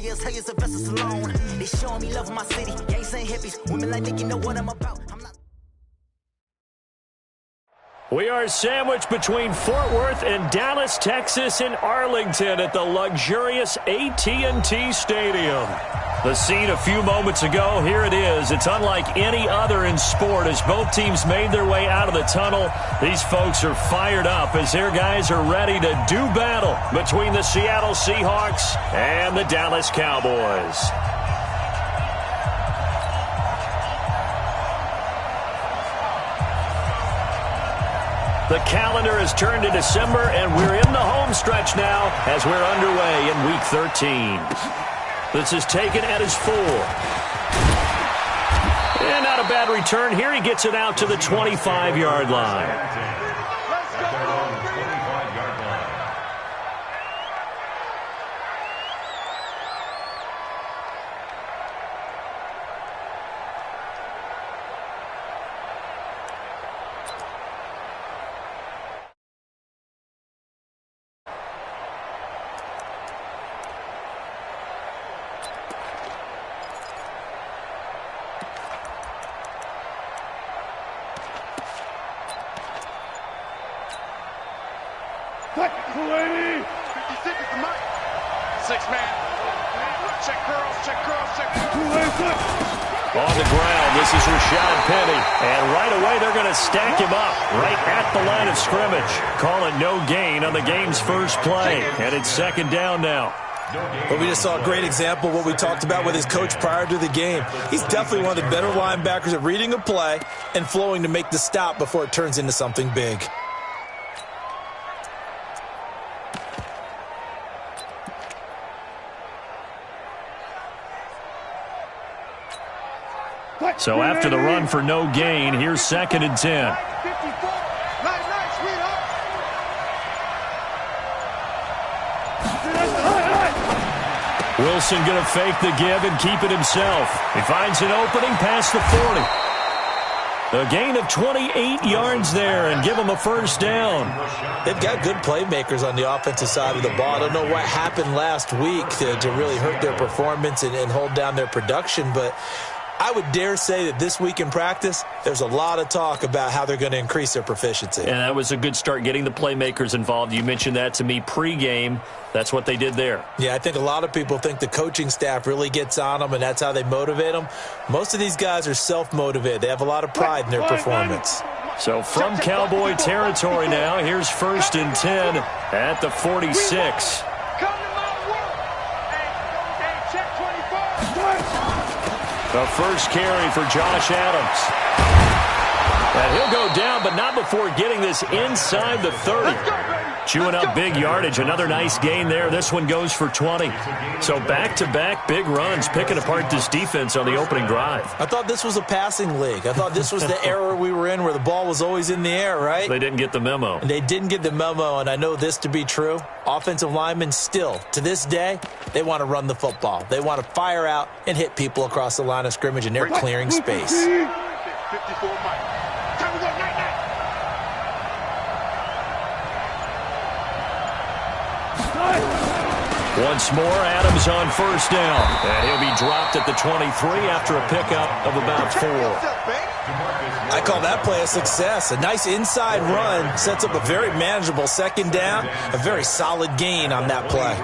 Warriors, hey, it's a vessel alone. They showing me love of my city. Gangs ain't hippies. Women like Nick, you know what I'm about. I'm not. We are sandwiched between Fort Worth and Dallas, Texas in Arlington at the luxurious AT&T Stadium. The scene a few moments ago, here it is. It's unlike any other in sport as both teams made their way out of the tunnel. These folks are fired up as their guys are ready to do battle between the Seattle Seahawks and the Dallas Cowboys. The calendar has turned to December, and we're in the home stretch now as we're underway in Week 13. This is taken at his 4. And not a bad return here. He gets it out to the 25-yard line. On the ground, this is Rashad Penny. And right away, they're going to stack him up right at the line of scrimmage. Call it no gain on the game's first play. And it's second down now. But we just saw a great example of what we talked about with his coach prior to the game. He's definitely one of the better linebackers at reading a play and flowing to make the stop before it turns into something big. So after the run for no gain, here's second and 10. Wilson going to fake the give and keep it himself. He finds an opening past the 40. A gain of 28 yards there and give him a first down. They've got good playmakers on the offensive side of the ball. I don't know what happened last week to really hurt their performance and hold down their production, but I would dare say that this week in practice, there's a lot of talk about how they're going to increase their proficiency. And that was a good start, getting the playmakers involved. You mentioned that to me pregame. That's what they did there. Yeah, I think a lot of people think the coaching staff really gets on them, and that's how they motivate them. Most of these guys are self-motivated. They have a lot of pride in their performance. So from Cowboy territory now, here's first and 10 at the 46. The first carry for Josh Adams. And he'll go down, but not before getting this inside the 30. Chewing up big yardage. Another nice gain there. This one goes for 20. So back-to-back big runs, picking apart this defense on the opening drive. I thought this was a passing league. I thought this was the era we were in where the ball was always in the air, right? They didn't get the memo. They didn't get the memo, and I know this to be true. Offensive linemen still, to this day, they want to run the football. They want to fire out and hit people across the line of scrimmage, and they're clearing space. 54 Mike. Once more, Adams on first down. And he'll be dropped at the 23 after a pickup of about 4. I call that play a success. A nice inside run sets up a very manageable second down. A very solid gain on that play.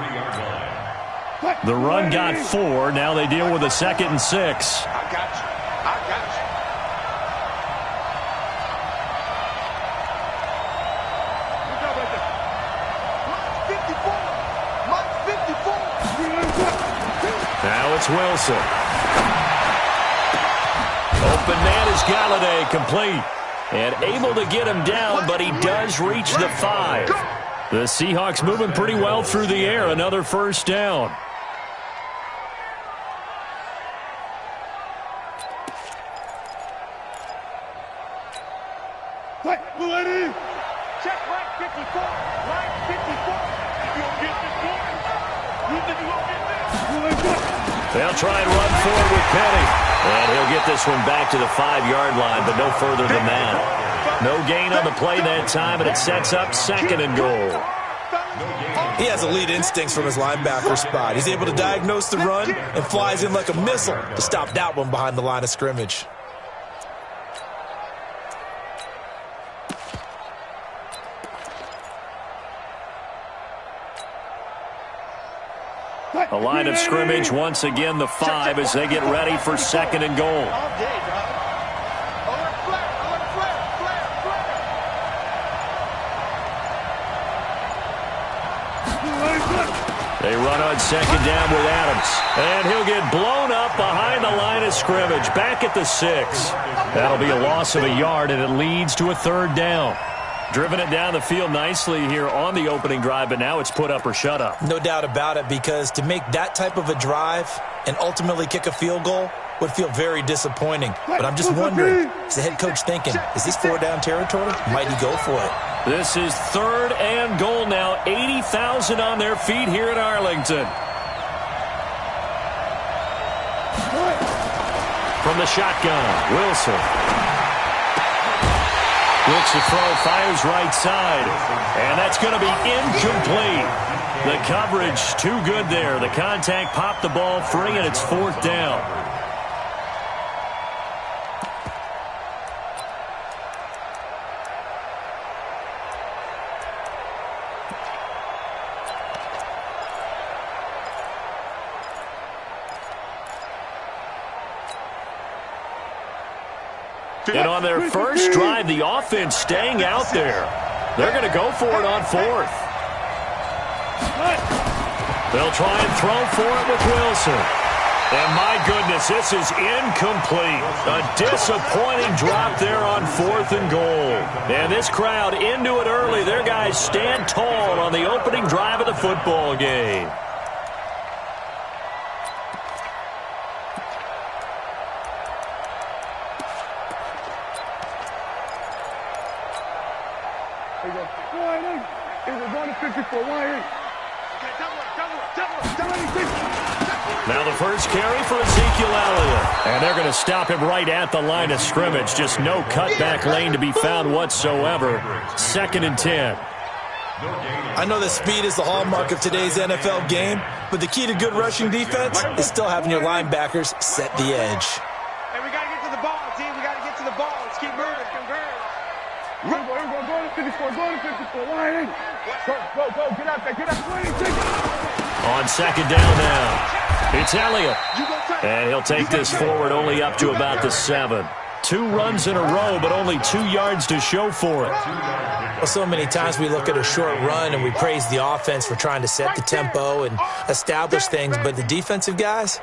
The run got 4. Now they deal with a second and 6. I got you. Now it's Wilson. Open man is Galladay, complete. And able to get him down, but he does reach the 5. The Seahawks moving pretty well through the air. Another first down. Check right 54. Right 54. You don't get this one. You think you won't get this? They'll try and run forward with Penny. And he'll get this one back to the 5-yard line, but no further than that. No gain on the play that time, and it sets up second and goal. He has elite instincts from his linebacker spot. He's able to diagnose the run and flies in like a missile to stop that one behind the line of scrimmage. A line of scrimmage, once again the 5 as they get ready for 2nd and goal. They run on 2nd down with Adams. And he'll get blown up behind the line of scrimmage, back at the 6. That'll be a loss of a yard, and it leads to a 3rd down. Driven it down the field nicely here on the opening drive, but now it's put up or shut up. No doubt about it, because to make that type of a drive and ultimately kick a field goal would feel very disappointing. But I'm just wondering, is the head coach thinking, is this 4-down territory? Might he go for it? This is 3rd and goal now. 80,000 on their feet here in Arlington. From the shotgun, Wilson. Looks to throw, fires right side, and that's going to be incomplete. The coverage too good there. The contact popped the ball free, and it's 4th down. And on their first drive, the offense staying out there. They're going to go for it on 4th. They'll try and throw for it with Wilson. And my goodness, this is incomplete. A disappointing drop there on 4th and goal. And this crowd into it early. Their guys stand tall on the opening drive of the football game. Now the first carry for Ezekiel Elliott. And they're going to stop him right at the line of scrimmage. Just no cutback lane to be found whatsoever. 2nd and 10. I know that speed is the hallmark of today's NFL game, but the key to good rushing defense is still having your linebackers set the edge. Hey, we got to get to the ball, team. We got to get to the ball. Let's keep moving. Go to 54. Go to 54. Line in. Go. Get out there. Get out there. On 2nd down now. It's Elliott. And he'll take this forward only up to about the 7. 2 runs in a row, but only 2 yards to show for it. Well, so many times we look at a short run and we praise the offense for trying to set the tempo and establish things, but the defensive guys,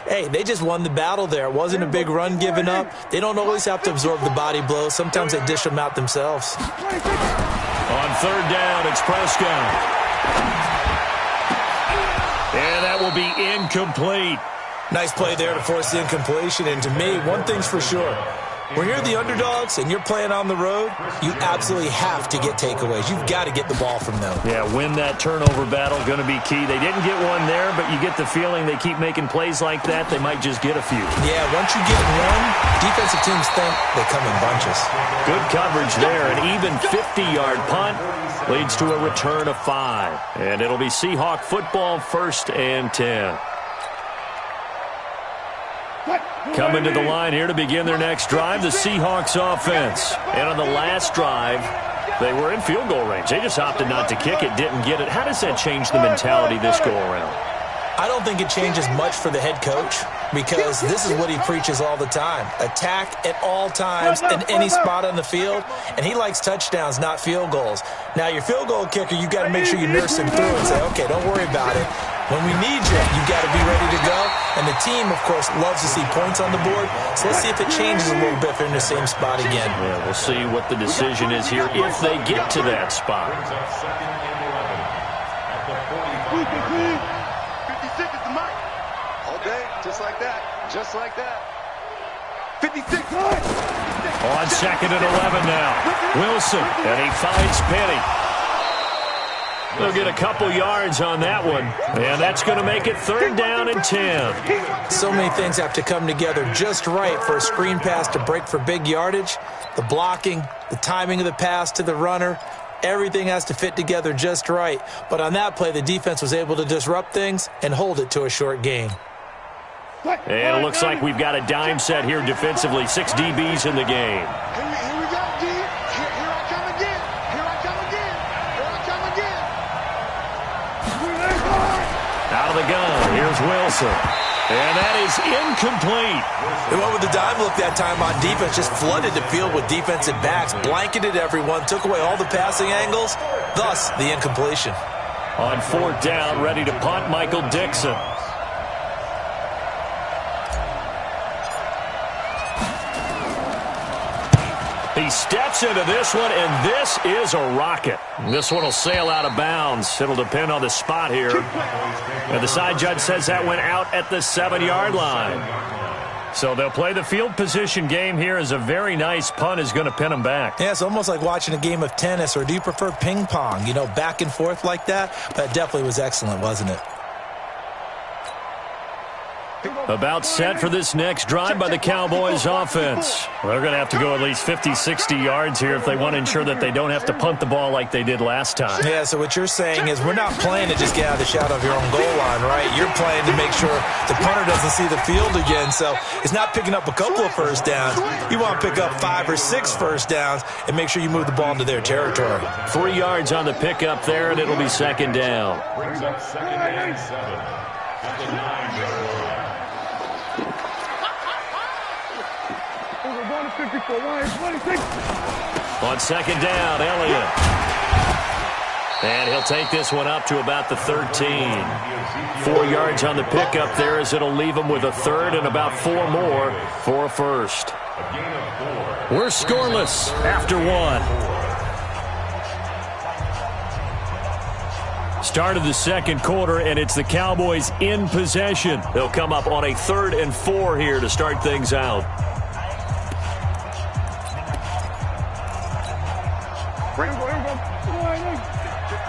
hey, they just won the battle there. It wasn't a big run given up. They don't always have to absorb the body blows. Sometimes they dish them out themselves. On 3rd down, it's Prescott. And that will be incomplete. Nice play there to force the incompletion. And to me, one thing's for sure. When you're the underdogs and you're playing on the road, you absolutely have to get takeaways. You've got to get the ball from them. Yeah, win that turnover battle, going to be key. They didn't get one there, but you get the feeling they keep making plays like that, they might just get a few. Yeah, once you get one, defensive teams think they come in bunches. Good coverage there. An even 50-yard punt leads to a return of 5. And it'll be Seahawk football, 1st and 10. Coming to the line here to begin their next drive, the Seahawks offense. And on the last drive, they were in field goal range. They just opted not to kick it, didn't get it. How does that change the mentality this go around? I don't think it changes much for the head coach because this is what he preaches all the time. Attack at all times in any spot on the field, and he likes touchdowns, not field goals. Now, your field goal kicker, you got to make sure you nurse him through and say, okay, don't worry about it. When we need you, you got to be ready to go. And the team, of course, loves to see points on the board. So let's see if it changes a little bit if they're in the same spot again. Yeah, we'll see what the decision is here if they get to that spot. 56 is the mark. All day, just like that. Just like that. 56. On 2nd and 11 now. Wilson, and he finds Penny. They'll get a couple yards on that one, and that's going to make it 3rd down and 10. So many things have to come together just right for a screen pass to break for big yardage. The blocking, the timing of the pass to the runner, Everything has to fit together just right. But on that play, the defense was able to disrupt things and hold it to a short gain. And it looks like we've got a dime set here defensively. 6 DBs in the game. Here we go, D. Here I come again. Here I come again. Here I come again. Out of the gun, here's Wilson. And that is incomplete. They went with the dime look that time on defense, just flooded the field with defensive backs, blanketed everyone, took away all the passing angles, thus the incompletion. On 4th down, ready to punt, Michael Dixon. He steps into this one, and this is a rocket. This one will sail out of bounds. It'll depend on the spot here. And the side judge says that went out at the 7-yard line. So they'll play the field position game here as a very nice punt is going to pin them back. Yeah, it's almost like watching a game of tennis, or do you prefer ping pong? You know, back and forth like that? That definitely was excellent, wasn't it? About set for this next drive by the Cowboys offense. They're going to have to go at least 50, 60 yards here if they want to ensure that they don't have to punt the ball like they did last time. Yeah, so what you're saying is we're not playing to just get out of the shadow of your own goal line, right? You're playing to make sure the punter doesn't see the field again. So it's not picking up a couple of first downs. You want to pick up 5 or 6 first downs and make sure you move the ball into their territory. 3 yards on the pickup there, and it'll be 2nd down. Brings up 2nd and 7 at the 9-yard line. On 2nd down, Elliott. And he'll take this one up to about the 13. 4 yards on the pickup there as it'll leave him with a 3rd and about 4 more for a first. We're scoreless after 1. Start of the 2nd quarter, and it's the Cowboys in possession. They'll come up on a 3rd and 4 here to start things out.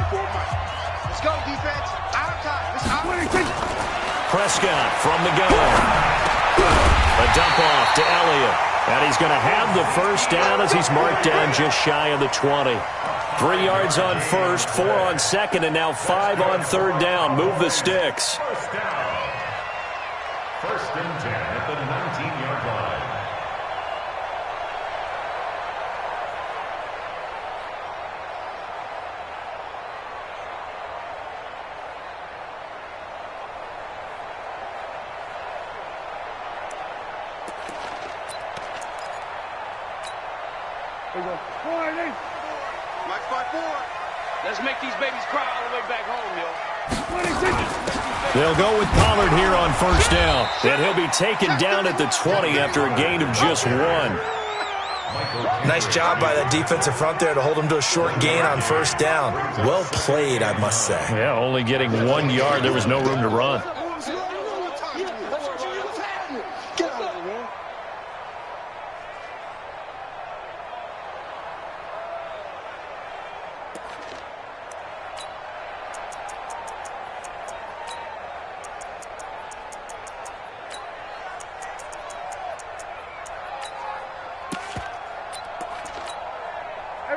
Let's go, defense. Out of time. Prescott from the gun. A dump off to Elliott. And he's going to have the first down as he's marked down just shy of the 20. 3 yards on 1st, 4 on 2nd, and now 5 on 3rd down. Move the sticks. First down. 1st and 10 at the 19-yard line. Let's make these babies cry all the way back home, yo. They'll go with Pollard here on 1st down. And he'll be taken down at the 20 after a gain of just 1. Nice job by that defensive front there to hold him to a short gain on 1st down. Well played, I must say. Yeah, only getting 1 yard. There was no room to run.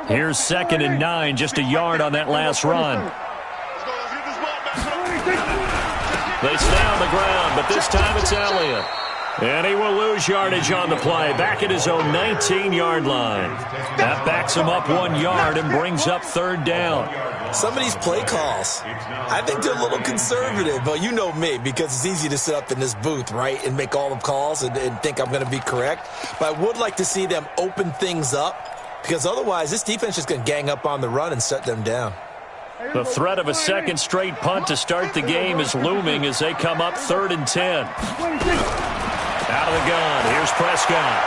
Here's 2nd and 9, just a yard on that last run. They stay on the ground, but this time it's Elliott. And he will lose yardage on the play, back at his own 19-yard line. That backs him up 1 yard and brings up 3rd down. Some of these play calls, I think they're a little conservative. But you know me, because it's easy to sit up in this booth, right, and make all the calls and think I'm going to be correct. But I would like to see them open things up, because otherwise this defense is going to gang up on the run and shut them down. The threat of a 2nd straight punt to start the game is looming as they come up 3rd and 10. Out of the gun, here's Prescott.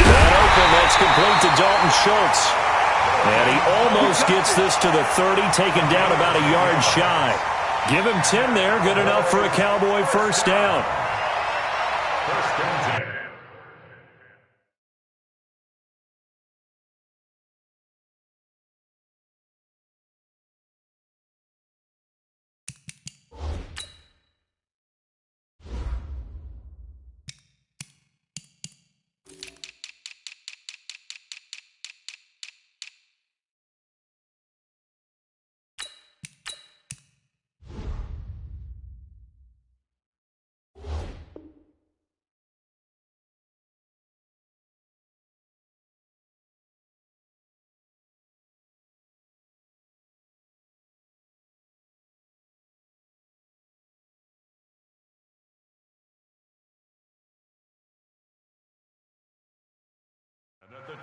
That open, that's complete to Dalton Schultz. And he almost gets this to the 30, taken down about a yard shy. Give him 10 there, good enough for a Cowboy first down. 1st and 10.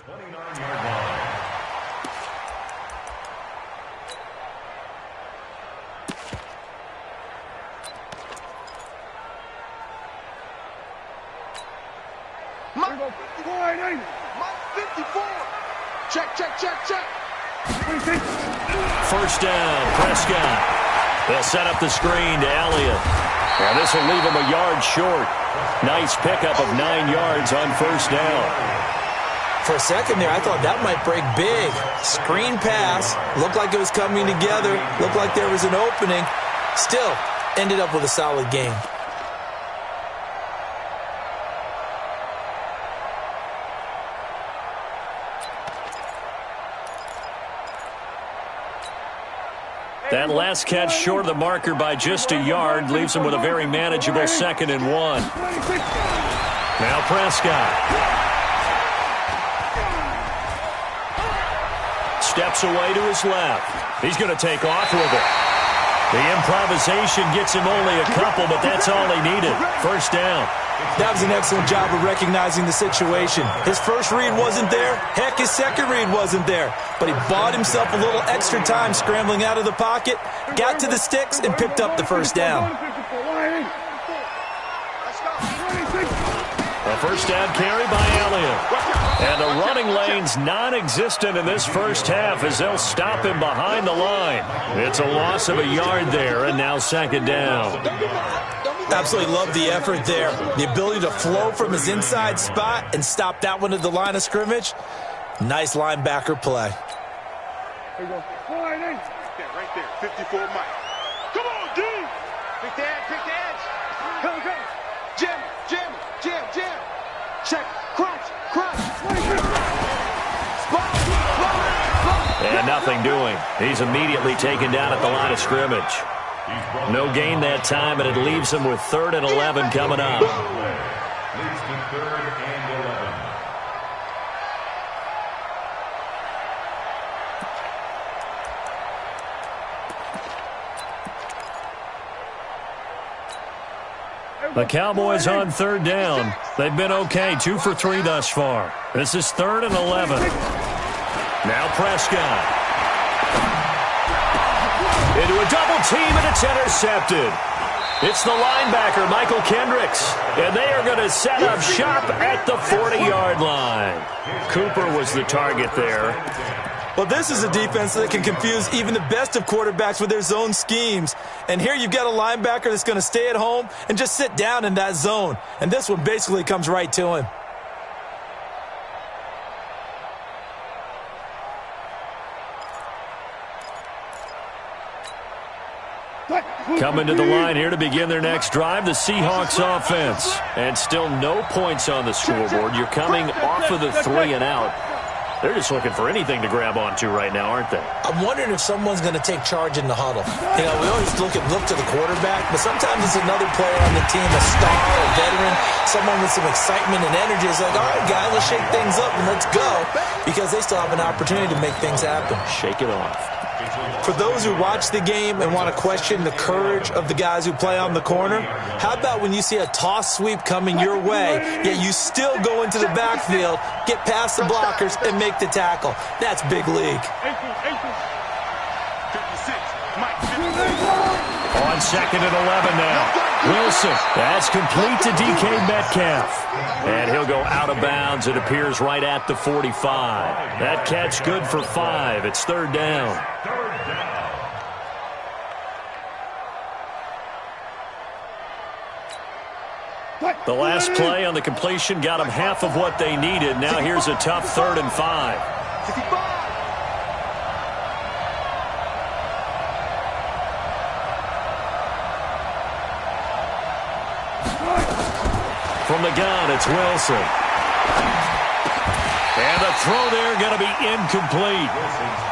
29-yard line. My 54. Check. First down, Prescott. They'll set up the screen to Elliott. And this will leave him a yard short. Nice pickup of 9 yards on first down. For a second there, I thought that might break big. Screen pass. Looked like it was coming together. Looked like there was an opening. Still, ended up with a solid game. That last catch short of the marker by just a yard leaves him with a very manageable 2nd and 1. Now Prescott. Steps away to his left. He's going to take off with it. The improvisation gets him only a couple, but that's all he needed. First down. That was an excellent job of recognizing the situation. His first read wasn't there. Heck, his second read wasn't there. But he bought himself a little extra time scrambling out of the pocket, got to the sticks, and picked up the first down. A first down carry by Elliott. And the running lane's non-existent in this first half as they'll stop him behind the line. It's a loss of a yard there, and now 2nd down. Absolutely love the effort there. The ability to flow from his inside spot and stop that one at the line of scrimmage. Nice linebacker play. There you go. Right there. 54 Mike. Come on, D. Pick the edge. Come. Jim. Check. Crunch. And nothing doing. He's immediately taken down at the line of scrimmage. No gain that time, and it leaves him with 3rd and 11 coming up. Leads to 3rd and 11. The Cowboys on 3rd down. They've been okay, 2 for 3 thus far. This is 3rd and 11. Now Prescott. Into a double team, and it's intercepted. It's the linebacker, Michael Kendricks, and they are going to set up shop at the 40-yard line. Cooper was the target there. Well, this is a defense that can confuse even the best of quarterbacks with their zone schemes. And here you've got a linebacker that's going to stay at home and just sit down in that zone. And this one basically comes right to him. Coming to the line here to begin their next drive, the Seahawks offense. And still no points on the scoreboard. You're coming off of the 3 and out. They're just looking for anything to grab onto right now, aren't they? I'm wondering if someone's going to take charge in the huddle. You know, we always look to the quarterback, but sometimes it's another player on the team, a star, a veteran, someone with some excitement and energy. It's like, all right, guys, let's shake things up and let's go, because they still have an opportunity to make things happen. Shake it off. For those who watch the game and want to question the courage of the guys who play on the corner, how about when you see a toss sweep coming your way, yet you still go into the backfield, get past the blockers, and make the tackle? That's big league. 56. Mike. On 2nd and 11 now. Wilson, that's complete to DK Metcalf. And he'll go out of bounds. It appears right at the 45. That catch good for 5. It's 3rd down. The last play on the completion got them half of what they needed. Now here's a tough 3rd and 5. 65. From the gun, it's Wilson. And the throw there going to be incomplete.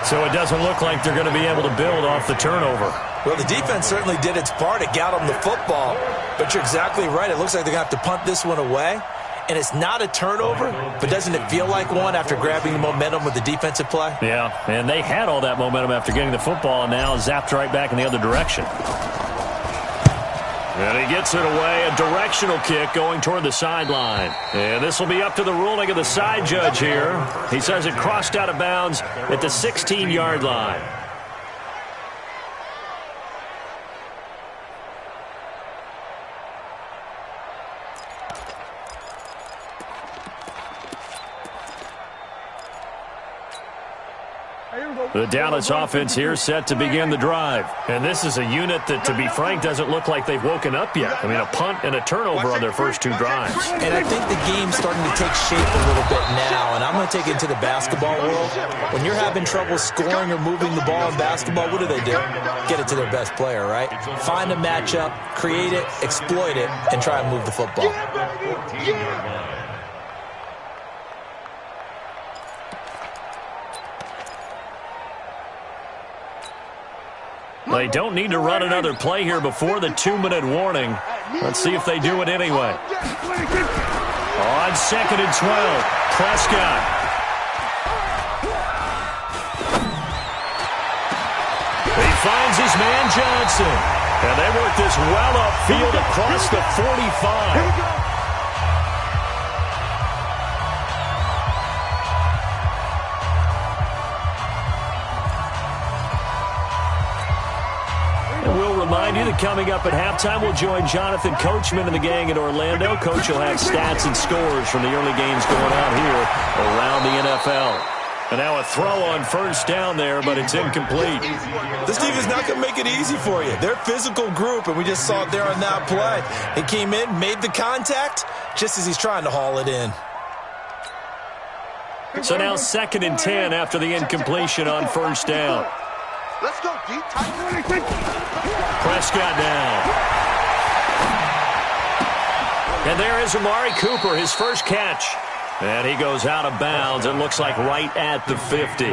So it doesn't look like they're going to be able to build off the turnover. Well, the defense certainly did its part. It got them the football. But you're exactly right. It looks like they're going to have to punt this one away. And it's not a turnover, but doesn't it feel like one after grabbing the momentum with the defensive play? Yeah, and they had all that momentum after getting the football, and now zapped right back in the other direction. And he gets it away, a directional kick going toward the sideline. And this will be up to the ruling of the side judge here. He says it crossed out of bounds at the 16-yard line. The Dallas offense here set to begin the drive. And this is a unit that, to be frank, doesn't look like they've woken up yet. I mean, a punt and a turnover on their first two drives. And I think the game's starting to take shape a little bit now. And I'm going to take it into the basketball world. When you're having trouble scoring or moving the ball in basketball, what do? Get it to their best player, right? Find a matchup, create it, exploit it, and try and move the football. They don't need to run another play here before the 2-minute warning. Let's see if they do it anyway. On 2nd and 12, Prescott. He finds his man Johnson. And they work this well upfield across the 45. Here we go. Remind you that coming up at halftime, we'll join Jonathan Coachman and the gang in Orlando. Coach will have stats and scores from the early games going on here around the NFL. And now a throw on first down there, but it's incomplete. This defense is not going to make it easy for you. They're a physical group, and we just saw it there on that play. He came in, made the contact, just as he's trying to haul it in. So now 2nd and 10 after the incompletion on first down. Let's go, deep. Prescott down. And there is Amari Cooper, his first catch. And he goes out of bounds. It looks like right at the 50.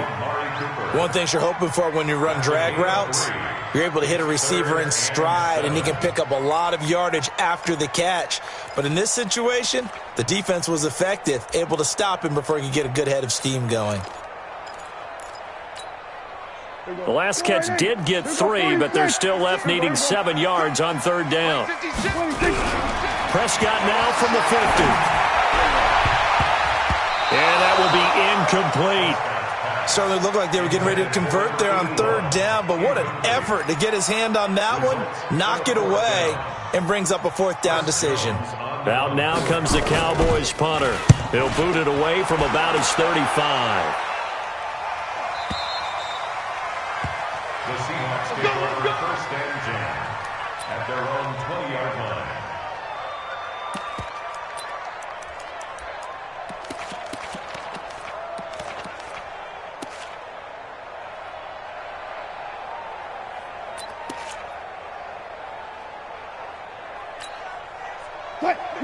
One thing you're hoping for when you run drag routes, you're able to hit a receiver in stride, and he can pick up a lot of yardage after the catch. But in this situation, the defense was effective, able to stop him before he could get a good head of steam going. The last catch did get 3, but they're still left needing 7 yards on 3rd down. Prescott now from the 50. And that will be incomplete. Certainly looked like they were getting ready to convert there on 3rd down, but what an effort to get his hand on that one, knock it away, and brings up a 4th down decision. Out now comes the Cowboys punter. He'll boot it away from about his 35. The Seahawks take over 1st and 10 at their own 20-yard line.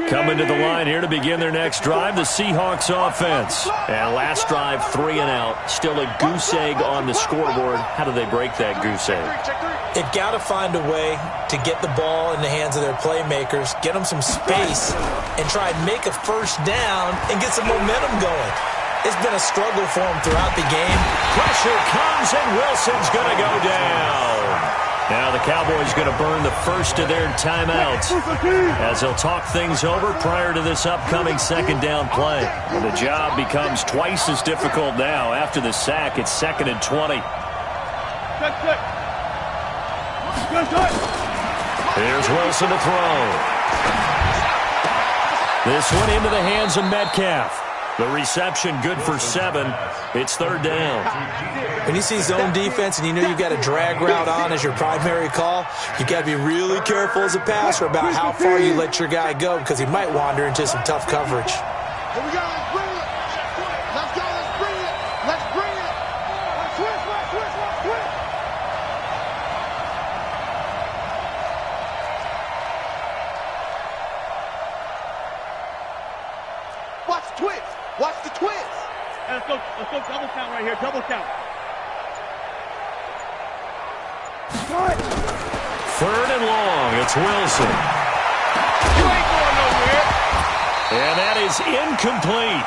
Coming to the line here to begin their next drive, the Seahawks offense. And last drive, 3 and out. Still a goose egg on the scoreboard. How do they break that goose egg? They've got to find a way to get the ball in the hands of their playmakers, get them some space, and try and make a first down and get some momentum going. It's been a struggle for them throughout the game. Pressure comes, and Wilson's going to go down. Now the Cowboys going to burn the first of their timeouts as they'll talk things over prior to this upcoming 2nd down play. And the job becomes twice as difficult now. After the sack, it's 2nd and 20. Here's Wilson to throw. This one into the hands of Metcalf. The reception good for 7. It's 3rd down. When you see zone defense and you know you've got a drag route on as your primary call, you've got to be really careful as a passer about how far you let your guy go because he might wander into some tough coverage. Here we go. Let's bring it. Let's go. Let's bring it. Let's bring it. Let's switch. Let's switch. Let's switch. Watch the twist. Watch the twist. Let's go double count right here. Double count. 3rd and long. It's Wilson. You ain't going nowhere. And that is incomplete.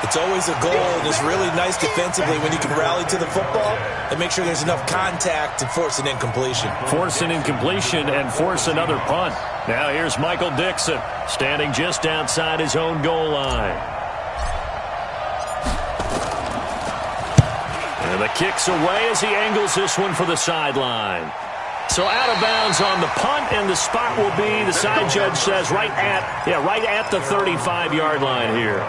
It's always a goal, and it's really nice defensively when you can rally to the football and make sure there's enough contact to force an incompletion. Force an incompletion and force another punt. Now here's Michael Dixon, standing just outside his own goal line. And the kick's away as he angles this one for the sideline. So out of bounds on the punt, and the spot will be, the side judge says, right at the 35-yard line here.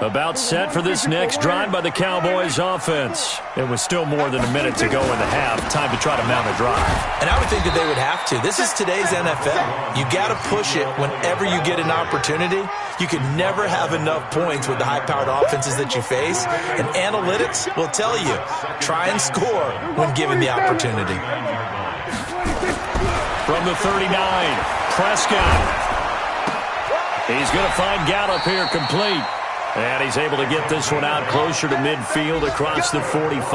About set for this next drive by the Cowboys offense. It was still more than a minute to go in the half. Time to try to mount a drive. And I would think that they would have to. This is today's NFL. You got to push it whenever you get an opportunity. You can never have enough points with the high-powered offenses that you face. And analytics will tell you, try and score when given the opportunity. From the 39, Prescott. He's going to find Gallup here complete. And he's able to get this one out closer to midfield across the 45.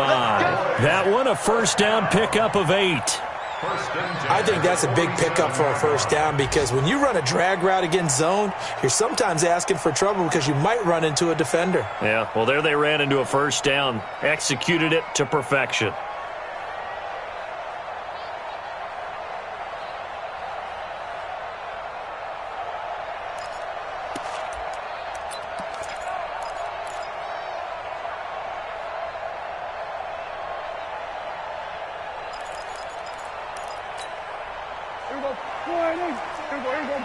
That one, a first down pickup of 8. I think that's a big pickup for a first down, because when you run a drag route against zone, you're sometimes asking for trouble because you might run into a defender. Yeah, well, there they ran into a first down. Executed it to perfection.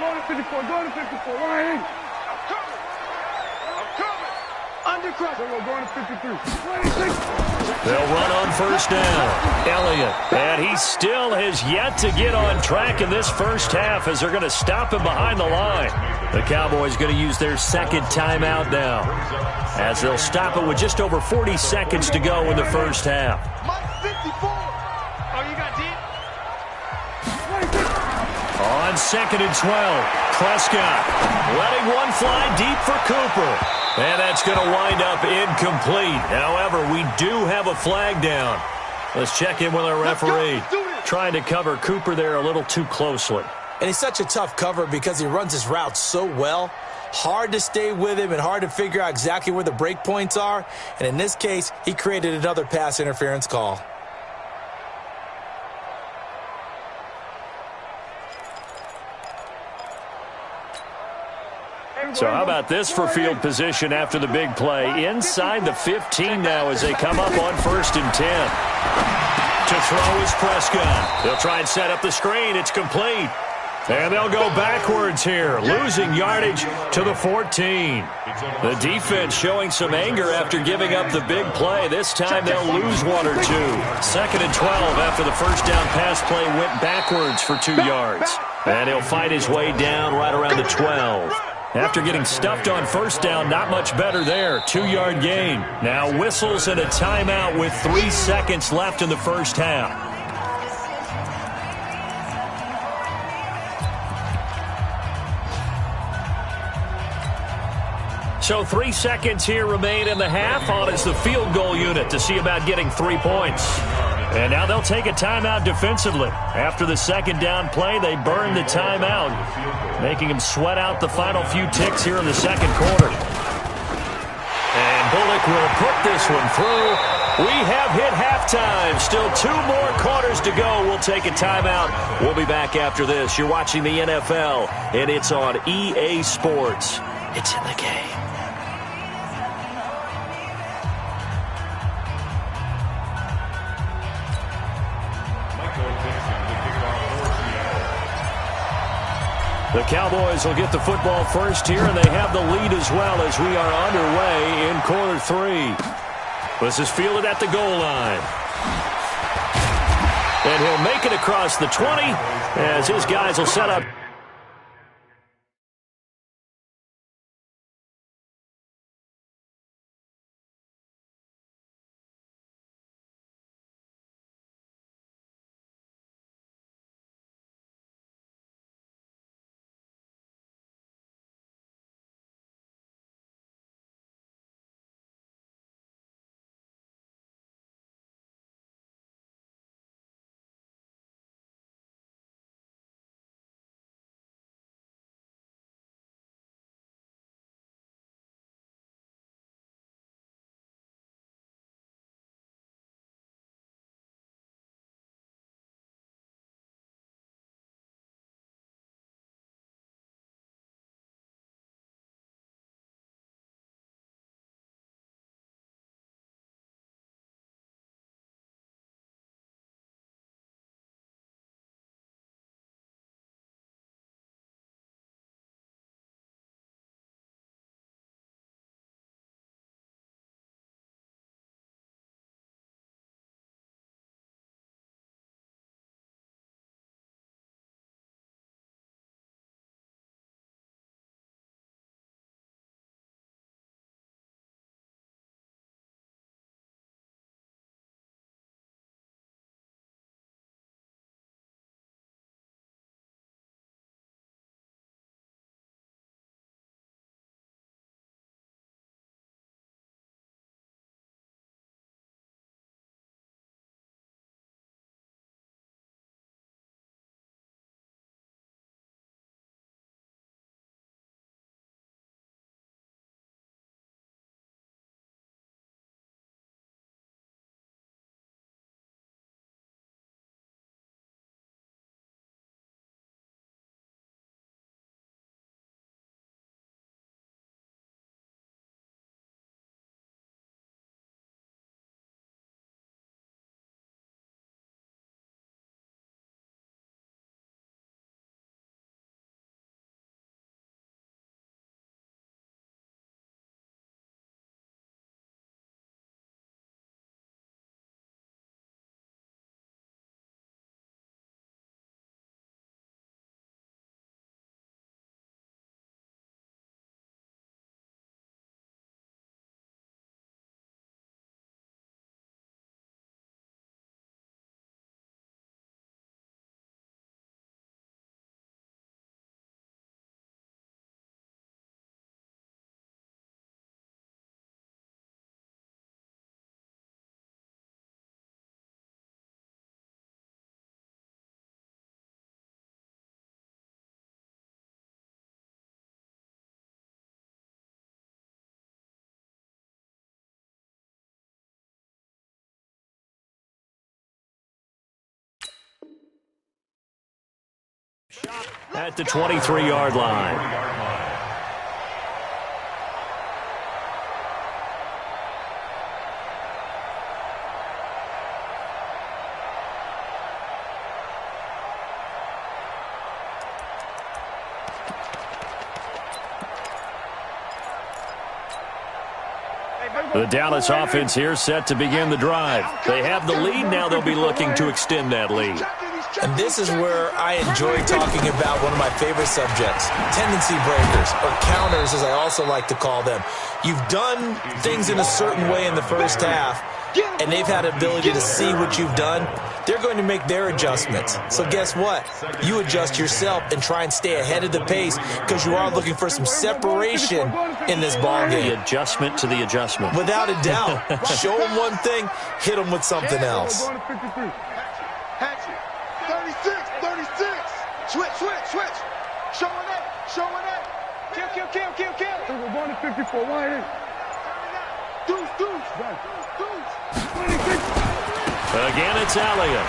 Go to 54, go to 54, Ryan. I'm coming. Undercross. Going to 53. 26. They'll run on first down. Elliott. And he still has yet to get on track in this first half as they're going to stop him behind the line. The Cowboys going to use their second timeout now, as they'll stop it with just over 40 seconds to go in the first half. Mike 54. Oh, you got deep? On 2nd and 12, Prescott letting one fly deep for Cooper. And that's going to wind up incomplete. However, we do have a flag down. Let's check in with our referee. Trying to cover Cooper there a little too closely. And he's such a tough cover because he runs his route so well. Hard to stay with him and hard to figure out exactly where the break points are. And in this case, he created another pass interference call. So how about this for field position after the big play? Inside the 15 now as they come up on 1st and 10. To throw is Prescott. They'll try and set up the screen. It's complete. And they'll go backwards here, losing yardage to the 14. The defense showing some anger after giving up the big play. This time they'll lose 1 or 2. 2nd and 12 after the first down pass play went backwards for 2 yards. And he'll fight his way down right around the 12. After getting stuffed on first down, not much better there. 2-yard gain. Now whistles and a timeout with 3 seconds left in the first half. So 3 seconds here remain in the half. On is the field goal unit to see about getting 3 points. And now they'll take a timeout defensively. After the second down play, they burn the timeout, making them sweat out the final few ticks here in the second quarter. And Bullock will put this one through. We have hit halftime. Still 2 more quarters to go. We'll take a timeout. We'll be back after this. You're watching the NFL, and it's on EA Sports. It's in the game. The Cowboys will get the football first here, and they have the lead as well as we are underway in quarter 3. This is fielded at the goal line. And he'll make it across the 20 as his guys will set up. At the 23-yard line. The Dallas offense here set to begin the drive. They have the lead. Now they'll be looking to extend that lead. And this is where I enjoy talking about one of my favorite subjects, tendency breakers, or counters as I also like to call them. You've done things in a certain way in the first half, and they've had the ability to see what you've done. They're going to make their adjustments. So guess what? You adjust yourself and try and stay ahead of the pace because you are looking for some separation in this ball game. The adjustment to the adjustment. Without a doubt. Show them one thing, hit them with something else. Hatchet. 36. Switch. Showing that. Kill. We're going to 54. Wide in. Deuce. Again, it's Elliott.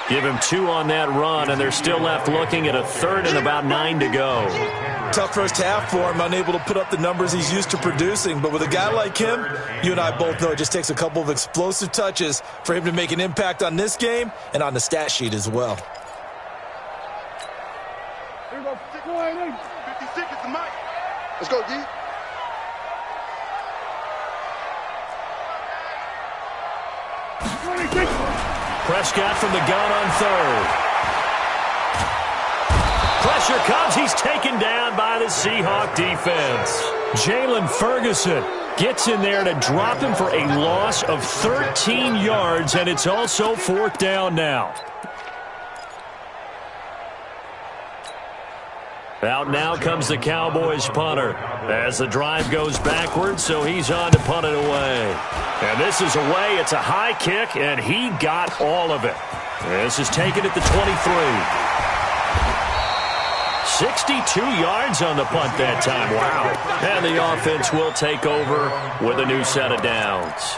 Give him 2 on that run, and they're still left looking at a third and about 9 to go. Tough first half for him, unable to put up the numbers he's used to producing. But with a guy like him, you and I both know it just takes a couple of explosive touches for him to make an impact on this game and on the stat sheet as well. Here we go. 56 is the mic. Let's go, D. Prescott from the gun on third. Pressure comes. He's taken down by the Seahawk defense. Jalen Ferguson gets in there to drop him for a loss of 13 yards, and it's also 4th down now. Out now comes the Cowboys punter as the drive goes backwards, so he's on to punt it away. And this is away. It's a high kick, and he got all of it. This is taken at the 23. 62 yards on the punt that time. Wow. And the offense will take over with a new set of downs.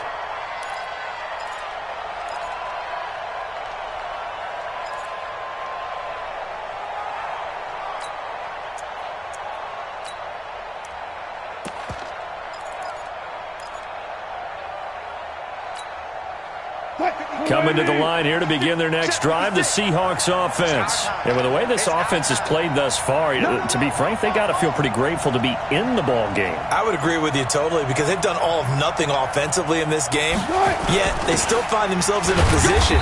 Coming to the line here to begin their next drive, the Seahawks offense. And with the way this offense has played thus far, to be frank, they got to feel pretty grateful to be in the ball game. I would agree with you totally because they've done all of nothing offensively in this game, yet they still find themselves in a position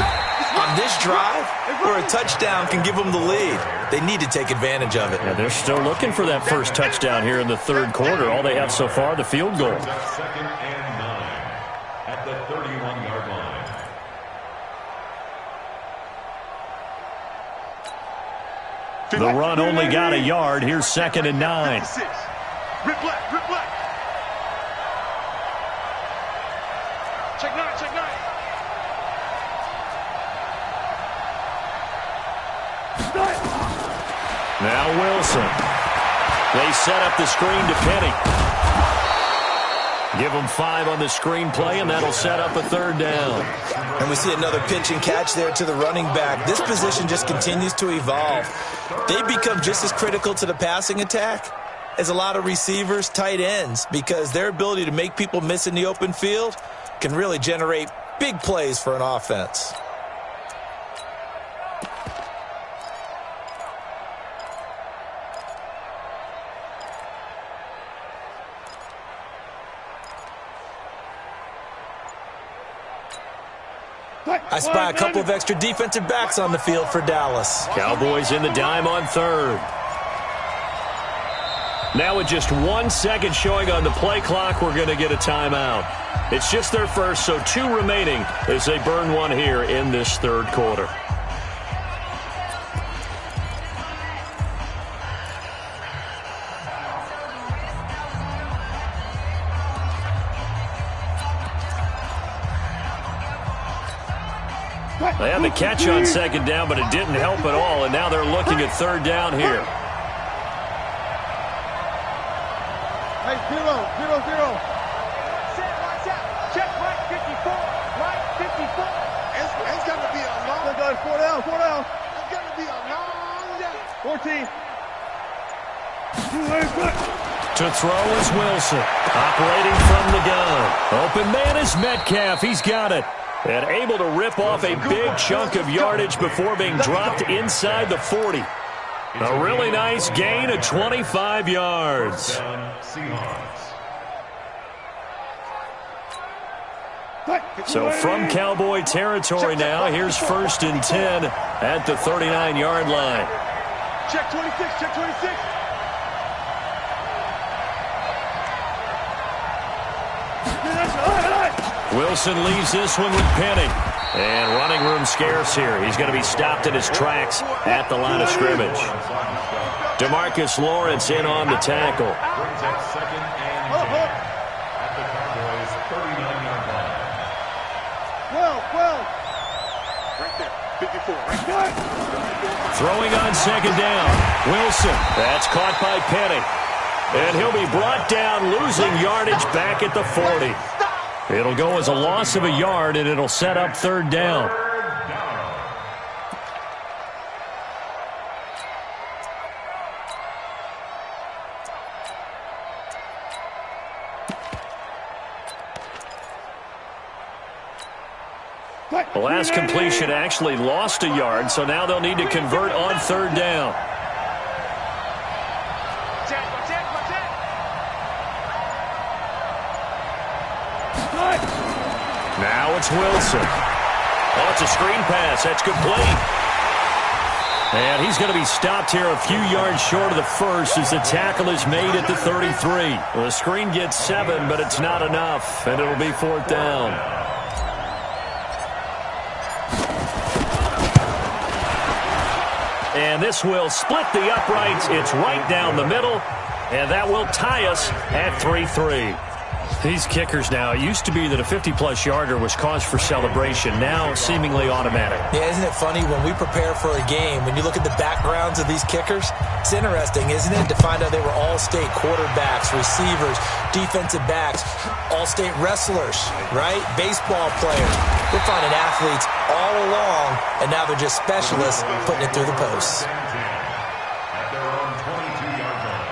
on this drive where a touchdown can give them the lead. They need to take advantage of it. Yeah, they're still looking for that first touchdown here in the third quarter. All they have so far, the field goal. 2nd and 9 at the 31-yard line. The run only got a yard. Here's 2nd and 9. Rip black. Check 9. Now Wilson. They set up the screen to Penny. Give them 5 on the screen play, and that'll set up a 3rd down. And we see another pitch and catch there to the running back. This position just continues to evolve. They become just as critical to the passing attack as a lot of receivers, tight ends, because their ability to make people miss in the open field can really generate big plays for an offense. I spy a couple of extra defensive backs on the field for Dallas. Cowboys in the dime on 3rd. Now with just 1 second showing on the play clock, we're going to get a timeout. It's just their first, so 2 remaining as they burn one here in this 3rd quarter. They had the catch on 2nd down, but it didn't help at all, and now they're looking at 3rd down here. Hey, 0. Check right 54. It's got to be a long. 4 down. 14. To throw is Wilson. Operating from the gun. Open man is Metcalf. He's got it. And able to rip off a big chunk of yardage before being dropped inside the 40. A really nice gain of 25 yards. So from Cowboy territory now, here's 1st and 10 at the 39-yard line. Check 26, check 26. Wilson leaves this one with Penny. And running room scarce here. He's going to be stopped in his tracks at the line of scrimmage. DeMarcus Lawrence in on the tackle. Brings up 2nd and 10 at the Cowboys' 39-yard line. 12. Right there. 54. Right there. Throwing on 2nd down. Wilson. That's caught by Penny. And he'll be brought down, losing yardage back at the 40. It'll go as a loss of a yard, and it'll set up 3rd down. The last completion actually lost a yard, so now they'll need to convert on 3rd down. Now it's Wilson. Oh, it's a screen pass. That's complete. And he's going to be stopped here a few yards short of the first as the tackle is made at the 33. The screen gets 7, but it's not enough, and it'll be 4th down. And this will split the uprights. It's right down the middle, and that will tie us at 3-3. These kickers now, it used to be that a 50-plus yarder was cause for celebration. Now, seemingly automatic. Yeah, isn't it funny when we prepare for a game, when you look at the backgrounds of these kickers, it's interesting, isn't it, to find out they were all-state quarterbacks, receivers, defensive backs, all-state wrestlers, right? Baseball players. We're finding athletes all along, and now they're just specialists putting it through the posts. At their own 22-yard line.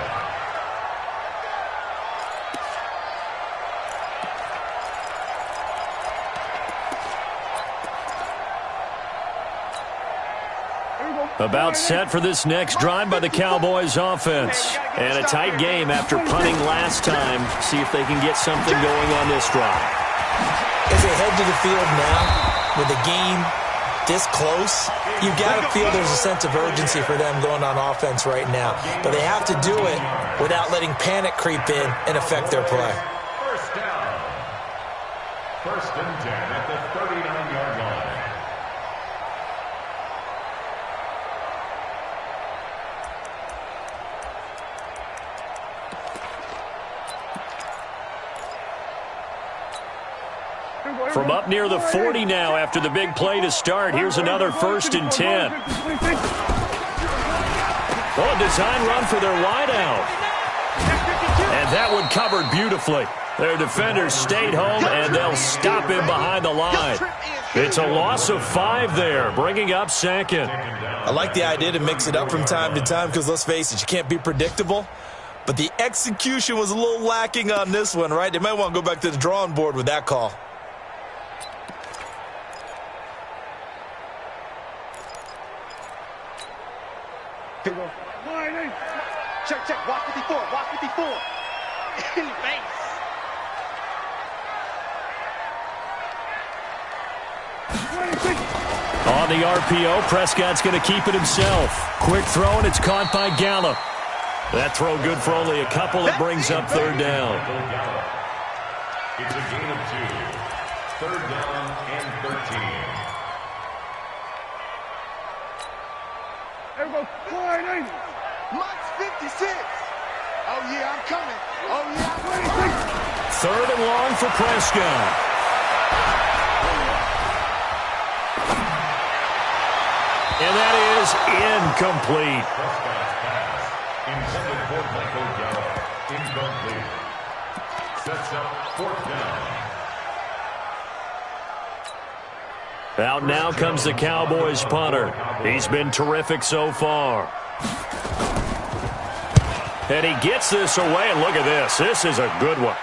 About set for this next drive by the Cowboys offense. And a tight game after punting last time. See if they can get something going on this drive. As they head to the field now, with the game this close, you've got to feel there's a sense of urgency for them going on offense right now. But they have to do it without letting panic creep in and affect their play. 1st down. 1st and 10 at the 39-yard line. From up near the 40 now after the big play to start. Here's another 1st and 10. Well, a design run for their wideout. And that one covered beautifully. Their defenders stayed home, and they'll stop him behind the line. It's a loss of 5 there, bringing up 2nd. I like the idea to mix it up from time to time because, let's face it, you can't be predictable. But the execution was a little lacking on this one, right? They might want to go back to the drawing board with that call. Check. Watch 54. Watch 54. In the face. On the RPO, Prescott's going to keep it himself. Quick throw, and it's caught by Gallup. That throw good for only a couple. It brings up 3rd down. It's a gain of 2. 3rd down and 13. Everybody, slide in. Mike's 56. Oh, yeah, I'm coming. Oh, yeah. 3rd and long for Prescott. And that is incomplete. Prescott's pass, intended for Michael Gallup, incomplete. Sets up 4th down. Out now comes the Cowboys punter. He's been terrific so far. And he gets this away, and look at this. This is a good one.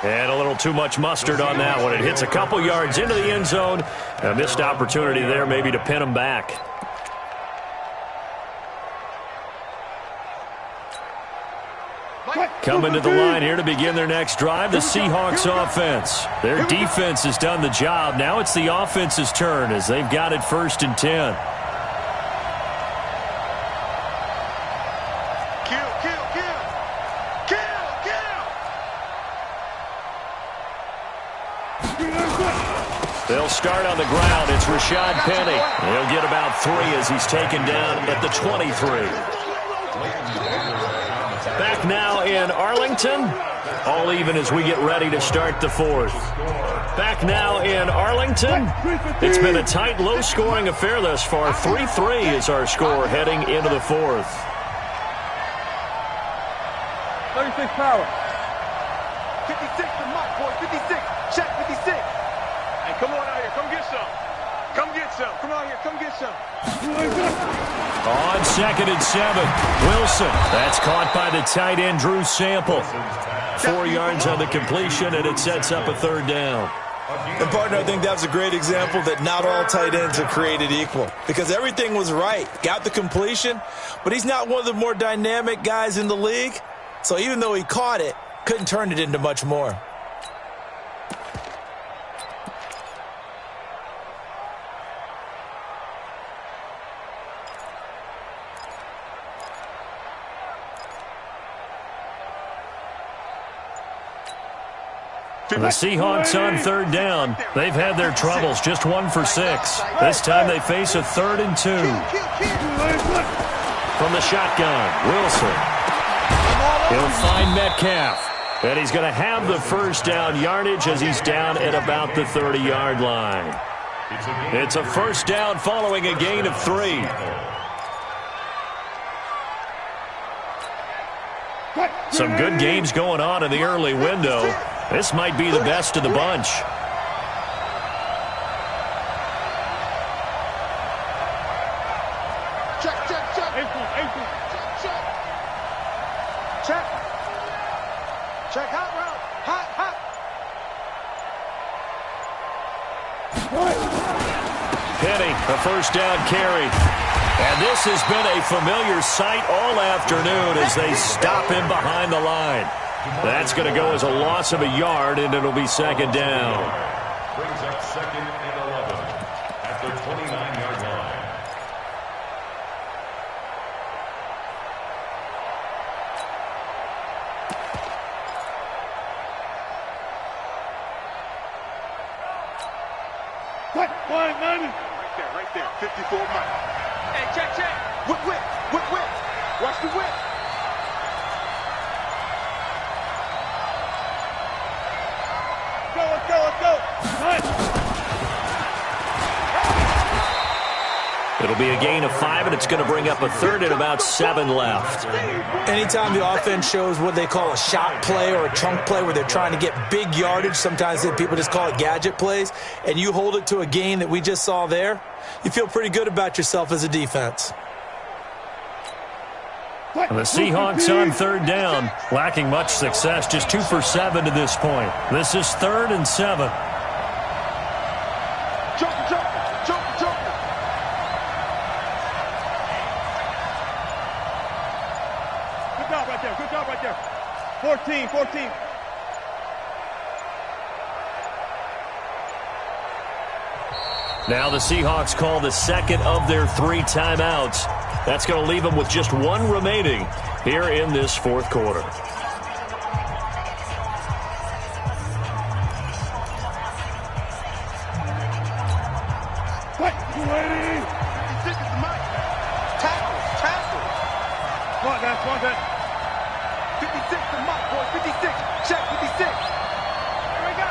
And a little too much mustard on that one. It hits a couple yards into the end zone. A missed opportunity there maybe to pin him back. Coming to the line here to begin their next drive, the Seahawks offense. Their defense has done the job. Now it's the offense's turn as they've got it 1st and 10. They'll start on the ground. It's Rashad Penny. He'll get about 3 as he's taken down at the 23. Back now in Arlington. All even as we get ready to start the 4th. Back now in Arlington. It's been a tight, low-scoring affair thus far. 3-3 is our score heading into the 4th. 36 power. 56 to Mike, boy. 56. Check 56. Hey, come on out here. Come get some. Come get some. Come out here. Come get some. On 2nd and 7, Wilson. That's caught by the tight end, Drew Sample. 4 yards on the completion, and it sets up a 3rd down. And, partner, I think that was a great example that not all tight ends are created equal because everything was right. Got the completion, but he's not one of the more dynamic guys in the league. So even though he caught it, couldn't turn it into much more. The Seahawks on 3rd down. They've had their troubles, just 1 for 6. This time they face a 3rd and 2. From the shotgun, Wilson. He'll find Metcalf. And he's going to have the 1st down yardage as he's down at about the 30-yard line. It's a 1st down following a gain of 3. Some good games going on in the early window. This might be the best of the bunch. Check, check, check. Check, check. Check. Check. Hot route. Hot, hot. Penny, a 1st down carry. And this has been a familiar sight all afternoon as they stop him behind the line. That's going to go as a loss of a yard, and it'll be 2nd down. Brings up 2nd and 11 at the 29-yard line. Right there. 54 Mike. Hey, check. Whip. Watch the whip. Let's go. It'll be a gain of 5, and it's going to bring up a 3rd and about 7 left. Anytime the offense shows what they call a shot play or a chunk play where they're trying to get big yardage, sometimes people just call it gadget plays, and you hold it to a gain that we just saw there, you feel pretty good about yourself as a defense. And the Seahawks on 3rd down, lacking much success, just 2 for 7 to this point. This is 3rd and 7. Joker. Good job right there. 14. Now the Seahawks call the 2nd of their 3 timeouts. That's going to leave them with just 1 remaining here in this 4th quarter. Come on, 56 to Mike, boys. 56. Check 56. Here we go.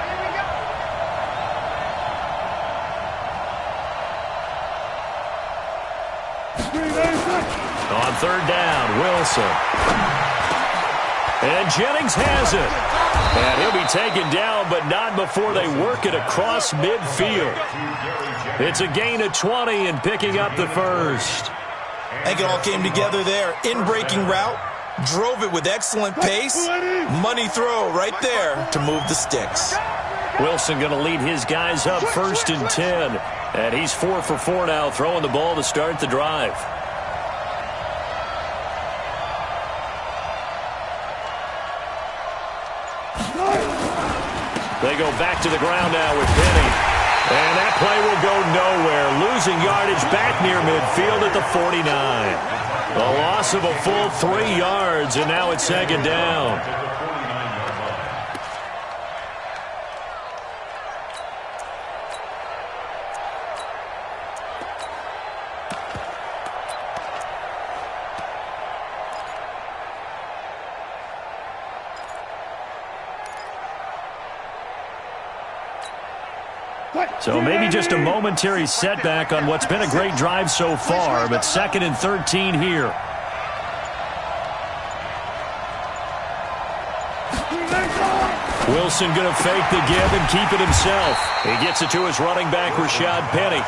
On 3rd down, Wilson. And Jennings has it. And he'll be taken down, but not before they work it across midfield. It's a gain of 20 and picking up the first. I think it all came together there. In-breaking route, drove it with excellent pace. Money throw right there to move the sticks. Wilson going to lead his guys up 1st and 10. And he's 4 for 4 now, throwing the ball to start the drive. They go back to the ground now with Penny. And that play will go nowhere. Losing yardage back near midfield at the 49. A loss of a full 3 yards, and now it's 2nd down. So maybe just a momentary setback on what's been a great drive so far, but 2nd and 13 here. Wilson going to fake the give and keep it himself. He gets it to his running back, Rashad Penny.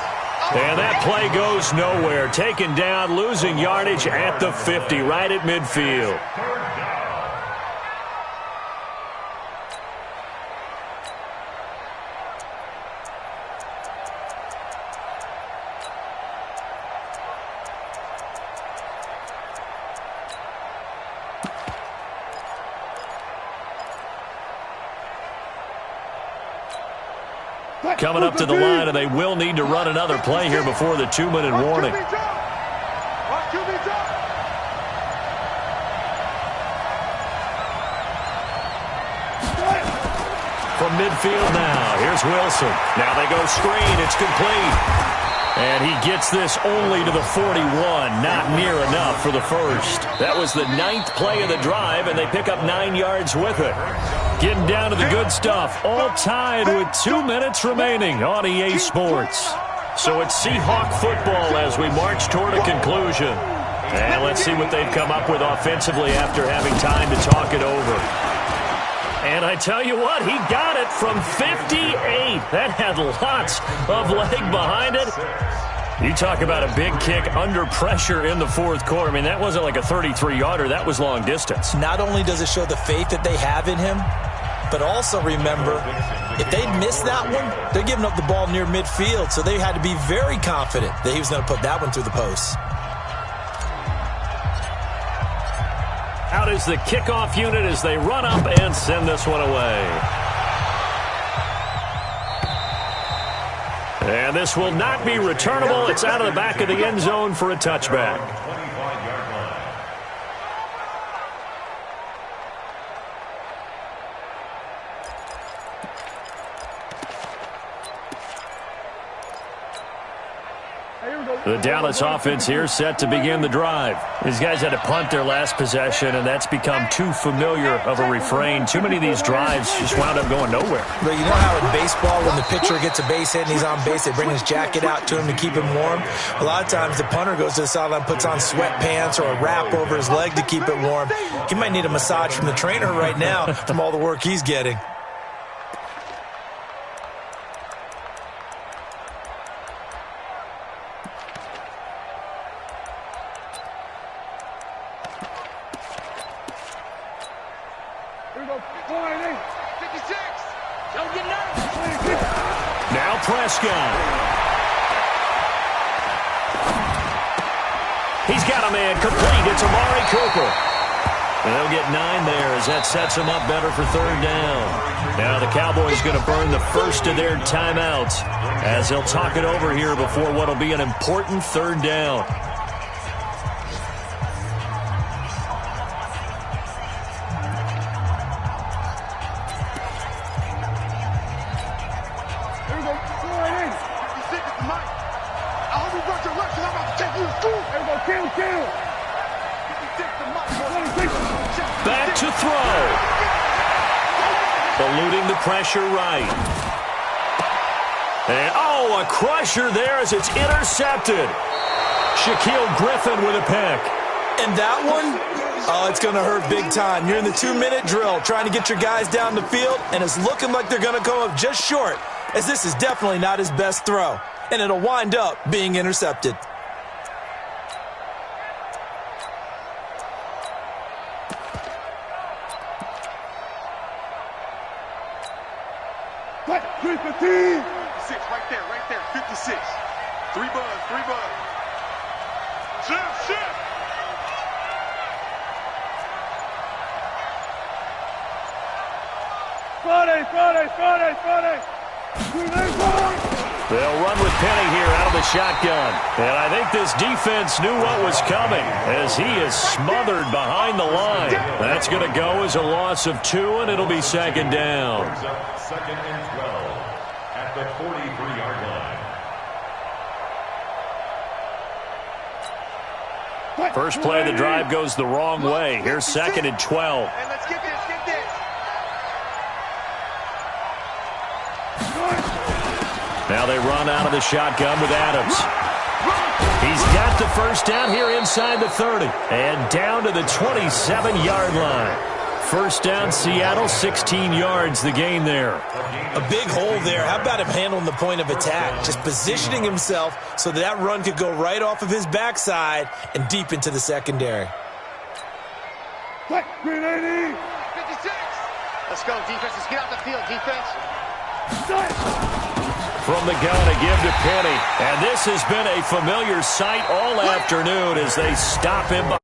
And that play goes nowhere. Taken down, losing yardage at the 50, right at midfield. Coming up to the line, and they will need to run another play here before the 2-minute warning. From midfield now, here's Wilson. Now they go screen, it's complete. And he gets this only to the 41, not near enough for the first. That was the 9th play of the drive, and they pick up 9 yards with it. Getting down to the good stuff, all tied with 2 minutes remaining on EA Sports. So it's Seahawk football as we march toward a conclusion. And let's see what they've come up with offensively after having time to talk it over. And I tell you what, he got it from 58. That had lots of leg behind it. You talk about a big kick under pressure in the 4th quarter. I mean, that wasn't like a 33-yarder. That was long distance. Not only does it show the faith that they have in him, but also remember, if they miss that one, they're giving up the ball near midfield. So they had to be very confident that he was going to put that one through the post. Out is the kickoff unit as they run up and send this one away. And this will not be returnable. It's out of the back of the end zone for a touchback. The Dallas offense here set to begin the drive. These guys had to punt their last possession, and that's become too familiar of a refrain. Too many of these drives just wound up going nowhere. But you know how in baseball, when the pitcher gets a base hit and he's on base, they bring his jacket out to him to keep him warm? A lot of times the punter goes to the sideline, puts on sweatpants or a wrap over his leg to keep it warm. He might need a massage from the trainer right now from all the work he's getting. Now Prescott. He's got a man complete. It's Amari Cooper. And they'll get 9 there as that sets him up better for 3rd down. Now the Cowboys going to burn the first of their timeouts as they'll talk it over here before what will be an important 3rd down. Back to throw. Eluding the pressure right. And, a crusher there as it's intercepted. Shaquille Griffin with a pick. And that one, Oh, it's going to hurt big time. You're in the 2-minute drill trying to get your guys down the field, and it's looking like they're going to come up just short, as this is definitely not his best throw, and it'll wind up being intercepted. What? 315. 56, right there, 56. 3 buzz. Shift. Friday. They'll run with Penny here out of the shotgun. And I think this defense knew what was coming as he is smothered behind the line. That's going to go as a loss of 2, and it'll be second down. Second and 12 at the 43-yard line. First play of the drive goes the wrong way. Here's second and 12. Hey, let's get this. Now they run out of the shotgun with Adams. He's got the first down here inside the 30 and down to the 27-yard line. First down, Seattle, 16 yards the gain there. A big hole there. How about him handling the point of attack? Just positioning himself so that run could go right off of his backside and deep into the secondary. What? 380. 56. Let's go, defense. Let's get out the field, defense. From the gun, a give to Penny. And this has been a familiar sight all afternoon as they stop him.